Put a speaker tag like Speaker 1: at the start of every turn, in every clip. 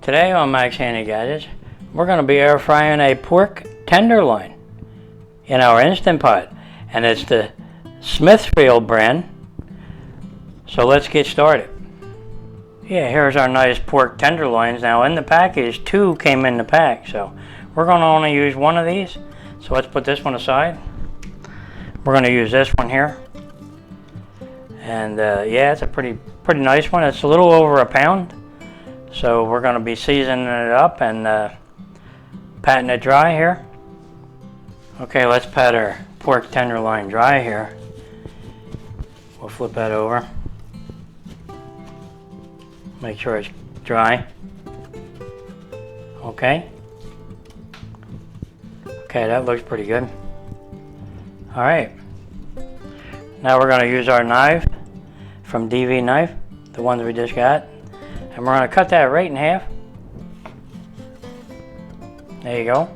Speaker 1: Today on Mike's Handy Gadgets, we're going to be air frying a pork tenderloin in our Instant Pot, and it's the Smithfield brand. So let's get started. Yeah, here's our nice pork tenderloins. Now in the package, 2 came in the pack, so we're going to only use 1 of these. So let's put this one aside. We're going to use this one here, and yeah, it's a pretty nice one. It's a little over a pound. So we're going to be seasoning it up and patting it dry here. Okay, let's pat our pork tenderloin dry here. We'll flip that over. Make sure it's dry. Okay. Okay, that looks pretty good. Alright. Now we're going to use our knife from DV Knife, the ones we just got. And we're going to cut that right in half. There you go.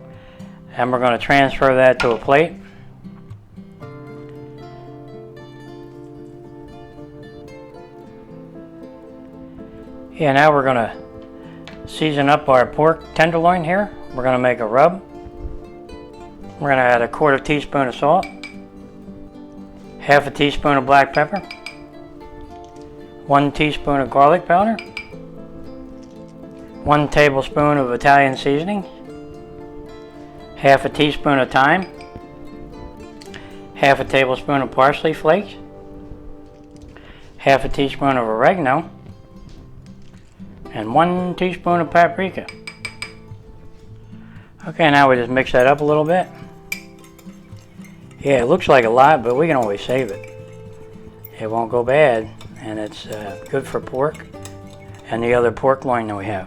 Speaker 1: And we're going to transfer that to a plate. Yeah, now we're going to season up our pork tenderloin here. We're going to make a rub. We're going to add a 1/4 teaspoon of salt, 1/2 teaspoon of black pepper, 1 teaspoon of garlic powder, 1 tablespoon of Italian seasoning, 1/2 teaspoon of thyme, 1/2 tablespoon of parsley flakes, 1/2 teaspoon of oregano, and 1 teaspoon of paprika. Okay, now we just mix that up a little bit. Yeah, it looks like a lot, but we can always save it. It won't go bad, and it's good for pork and the other pork loin that we have.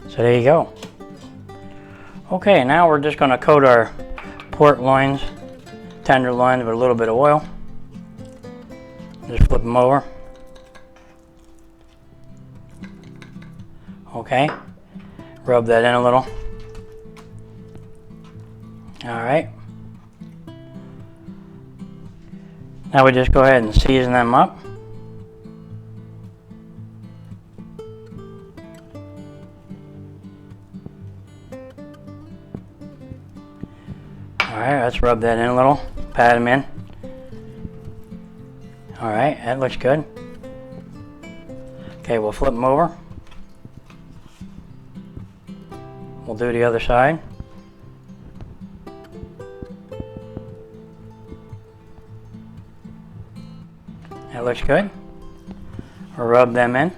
Speaker 1: So there you go. Okay, now we're just going to coat our pork loins, tenderloins, with a little bit of oil. Just flip them over. Okay, rub that in a little. Alright. Now we just go ahead and season them up. Alright, let's rub that in a little, pat them in. Alright, that looks good. Okay, we'll flip them over. We'll do the other side. That looks good. We'll rub them in.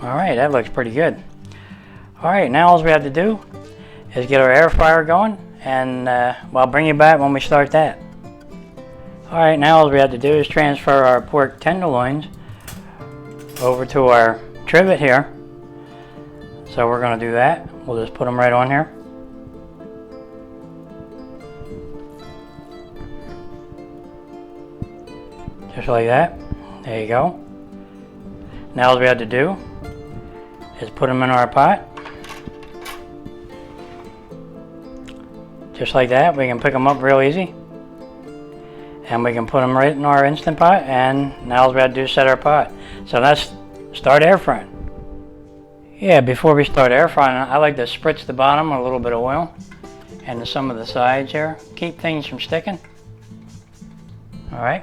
Speaker 1: Alright, that looks pretty good. Alright, now all we have to do is get our air fryer going, and I'll bring you back when we start that. Alright, now all we have to do is transfer our pork tenderloins over to our trivet here. So we're going to do that. We'll just put them right on here. Just like that. There you go. Now all we have to do is put them in our pot. Just like that. We can pick them up real easy. And we can put them right in our Instant Pot, and now all we have to do is set our pot. So let's start air frying. Yeah, before we start air frying, I like to spritz the bottom with a little bit of oil and some of the sides here. Keep things from sticking. Alright.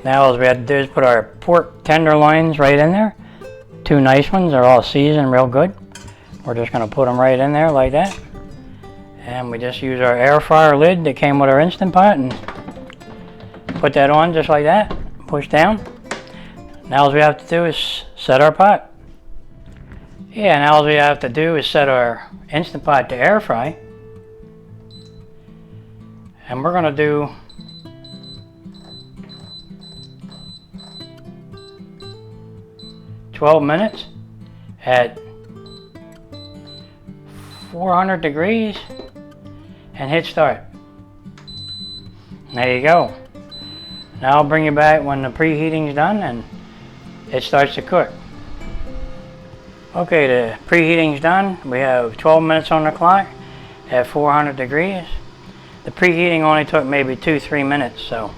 Speaker 1: Now all we have to do is put our pork tenderloins right in there. 2 nice ones, they're all seasoned real good. We're just going to put them right in there like that. And we just use our air fryer lid that came with our Instant Pot and put that on just like that. Push down. Now all we have to do is set our pot. Yeah, now all we have to do is set our Instant Pot to air fry. And we're going to do $12 minutes at 400 degrees and hit start. There you go. Now I'll bring you back when the preheating's done and it starts to cook. Okay, the preheating's done. We have 12 minutes on the clock at 400 degrees. The preheating only took maybe 2-3 minutes, so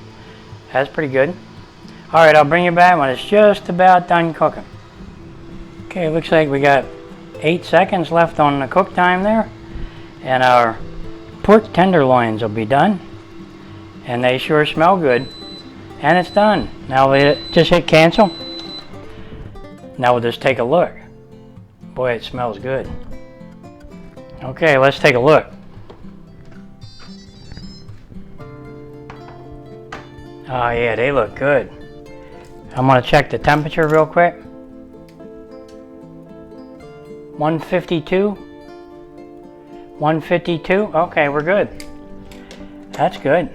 Speaker 1: that's pretty good. Alright, I'll bring you back when it's just about done cooking. Okay, looks like we got 8 seconds left on the cook time there. And our pork tenderloins will be done. And they sure smell good. And it's done. Now we just hit cancel. Now we'll just take a look. Boy, it smells good. Okay, let's take a look. Oh yeah, they look good. I'm gonna check the temperature real quick. 152. 152. Okay, we're good. That's good.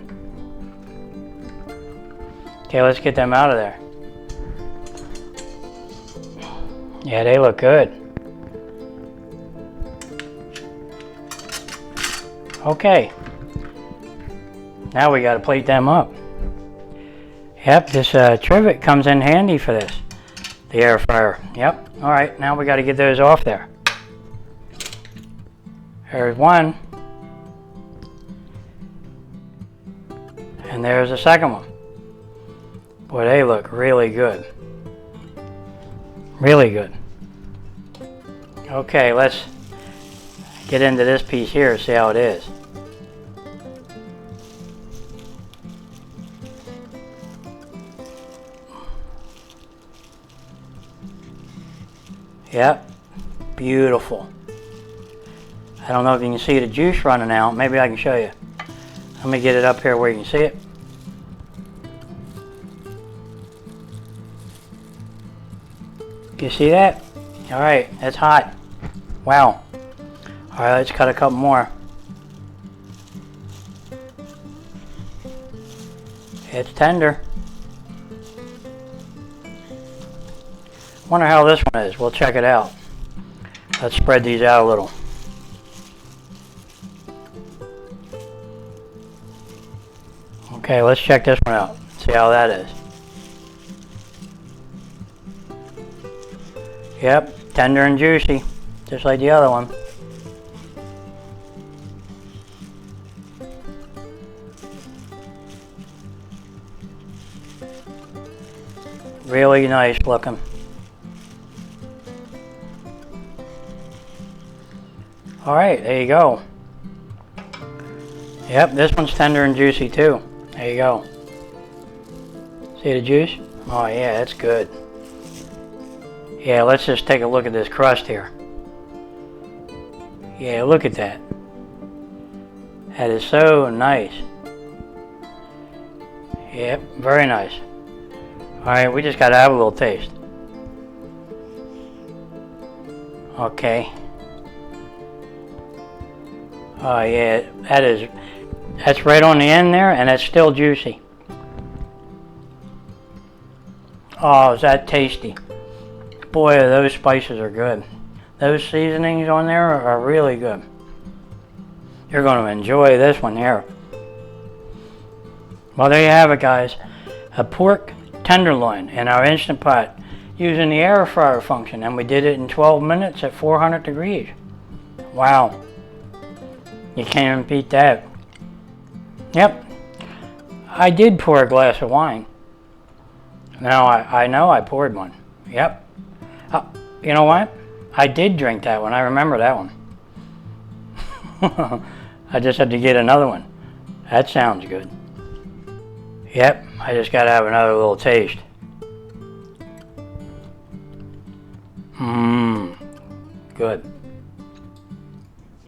Speaker 1: Okay, let's get them out of there. Yeah, they look good. Okay. Now we gotta plate them up. Yep, this trivet comes in handy for this. The air fryer. Yep. Alright, now we gotta get those off there. There's one. And there's the second one. Boy, they look really good. Really good. Okay, let's get into this piece here and see how it is. Yep, beautiful. I don't know if you can see the juice running out. Maybe I can show you. Let me get it up here where you can see it. You see that? All right, it's hot. Wow. All right, let's cut a couple more. It's tender. Wonder how this one is. We'll check it out. Let's spread these out a little. Okay, let's check this one out. See how that is. Yep, tender and juicy, just like the other one. Really nice looking. Alright, there you go. Yep, this one's tender and juicy too. There you go. See the juice? Oh yeah, that's good. Yeah, let's just take a look at this crust here. Yeah, look at that. That is so nice. Yep, very nice. Alright, we just gotta have a little taste. Okay. Oh yeah, that's right on the end there, and it's still juicy. Oh, is that tasty. Boy, those spices are good. Those seasonings on there are really good. You're going to enjoy this one here. Well, there you have it, guys. A pork tenderloin in our Instant Pot using the air fryer function, and we did it in 12 minutes at 400 degrees. Wow. You can't beat that. Yep. I did pour a glass of wine. Now, I know I poured one. Yep. You know what? I did drink that one. I remember that one. I just had to get another one. That sounds good. Yep, I just got to have another little taste. Mmm. Good.